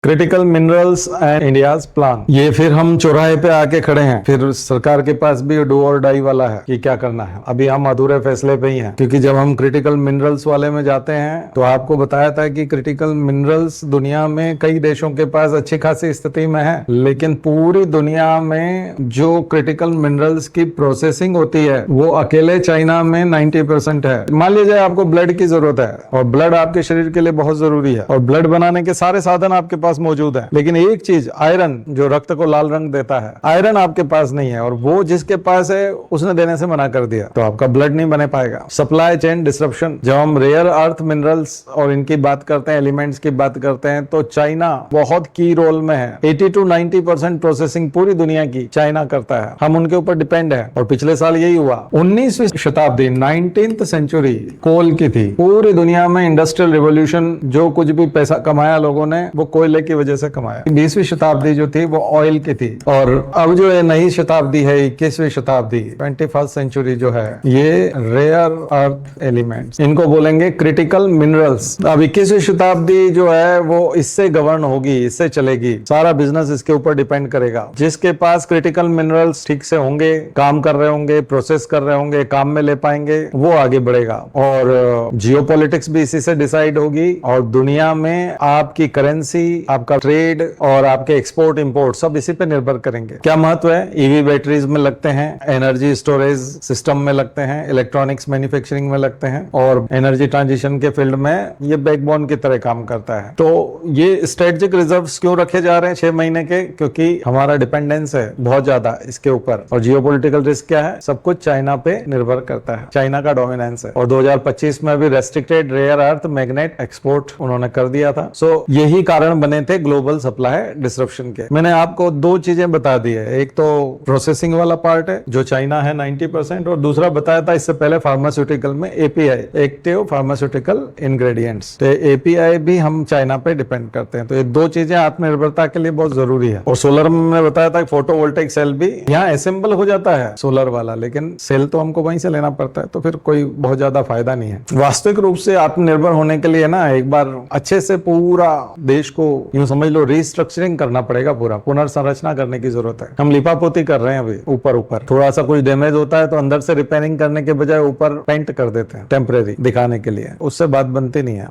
Critical minerals and India's plan. ये फिर हम चौराहे पे आके खड़े हैं, फिर सरकार के पास भी डू और डाई वाला है कि क्या करना है। अभी हम अधूरे फैसले पे ही हैं, क्योंकि जब हम क्रिटिकल मिनरल्स वाले में जाते हैं तो आपको बताया था कि क्रिटिकल मिनरल्स दुनिया में कई देशों के पास अच्छी खासी स्थिति में है, लेकिन पूरी दुनिया में जो क्रिटिकल मिनरल्स की प्रोसेसिंग होती है वो अकेले चाइना में 90% है। मान लीजिए आपको ब्लड की जरूरत है और ब्लड आपके शरीर के लिए बहुत जरूरी है और ब्लड बनाने के सारे साधन आपके पास मौजूद है, लेकिन एक चीज आयरन जो रक्त को लाल रंग देता है, आयरन आपके पास नहीं है और वो जिसके पास है उसने देने से मना कर दिया, तो आपका ब्लड नहीं बने पाएगा। Supply chain disruption. जब हम रेयर अर्थ मिनरल्स और इनकी बात करते हैं, एलिमेंट्स की बात करते हैं, तो चाइना बहुत की रोल में है। 80 to 90% प्रोसेसिंग पूरी दुनिया की चाइना करता है, हम उनके ऊपर डिपेंड है। और पिछले साल यही हुआ। 19वीं शताब्दी 19th सेंचुरी कोल की थी। पूरी दुनिया में इंडस्ट्रियल रिवोल्यूशन, जो कुछ भी पैसा कमाया लोगों ने वो कोयले की वजह से कमाया। 20वीं शताब्दी जो थी वो ऑयल की थी, और अब जो है नई शताब्दी है 21वीं शताब्दी 21st सेंचुरी जो है, ये रेयर अर्थ एलिमेंट्स, इनको बोलेंगे क्रिटिकल मिनरल्स। अब 21वीं शताब्दी जो है वो इससे गवर्न होगी, इससे चलेगी। सारा बिजनेस इसके ऊपर डिपेंड करेगा। जिसके पास क्रिटिकल मिनरल्स ठीक से होंगे, काम कर रहे होंगे, प्रोसेस कर रहे होंगे, काम में ले पाएंगे, वो आगे बढ़ेगा। और जियोपॉलिटिक्स भी इसी से डिसाइड होगी, और दुनिया में आपकी करेंसी, आपका ट्रेड और आपके एक्सपोर्ट इंपोर्ट सब इसी पे निर्भर करेंगे। क्या महत्व है? ईवी बैटरीज में लगते हैं, एनर्जी स्टोरेज सिस्टम में लगते हैं, इलेक्ट्रॉनिक्स मैन्युफैक्चरिंग में लगते हैं, और एनर्जी ट्रांजिशन के फील्ड में ये बैकबोन की तरह काम करता है। तो ये स्ट्रेटेजिक रिजर्व्स क्यों रखे जा रहे हैं 6 महीने के? क्योंकि हमारा डिपेंडेंस है बहुत ज्यादा इसके ऊपर। और जियोपॉलिटिकल रिस्क क्या है? सब कुछ चाइना पे निर्भर करता है, चाइना का डोमिनेंस है। और 2025 में भी restricted rare earth magnet export उन्होंने कर दिया था। सो यही कारण बने थे ग्लोबल सप्लाई डिसरप्शन के। मैंने आपको 2 चीजें बता दी है, एक तो प्रोसेसिंग वाला पार्ट है जो चाइना है 90%, और दूसरा बताया था इससे पहले फार्मास्यूटिकल में एपीआई, एक्टिव फार्मास्यूटिकल इंग्रेडिएंट्स। तो एपीआई भी हम चाइना पे डिपेंड करते हैं। तो ये 2 चीजें आत्मनिर्भरता के लिए बहुत जरूरी है। और सोलर में मैंने बताया था फोटोवोल्टेइक सेल भी यहाँ असेंबल हो जाता है सोलर वाला, लेकिन सेल तो हमको वहीं से लेना पड़ता है, तो फिर कोई बहुत ज्यादा फायदा नहीं है। वास्तविक रूप से आत्मनिर्भर होने के लिए ना एक बार अच्छे से पूरा देश को यूं समझ लो रिस्ट्रक्चरिंग करना पड़ेगा, पूरा पुनर्संरचना करने की जरूरत है। हम लिपापोती कर रहे हैं अभी ऊपर ऊपर, थोड़ा सा कुछ डैमेज होता है तो अंदर से रिपेयरिंग करने के बजाय ऊपर पेंट कर देते हैं टेम्परेरी दिखाने के लिए, उससे बात बनती नहीं है।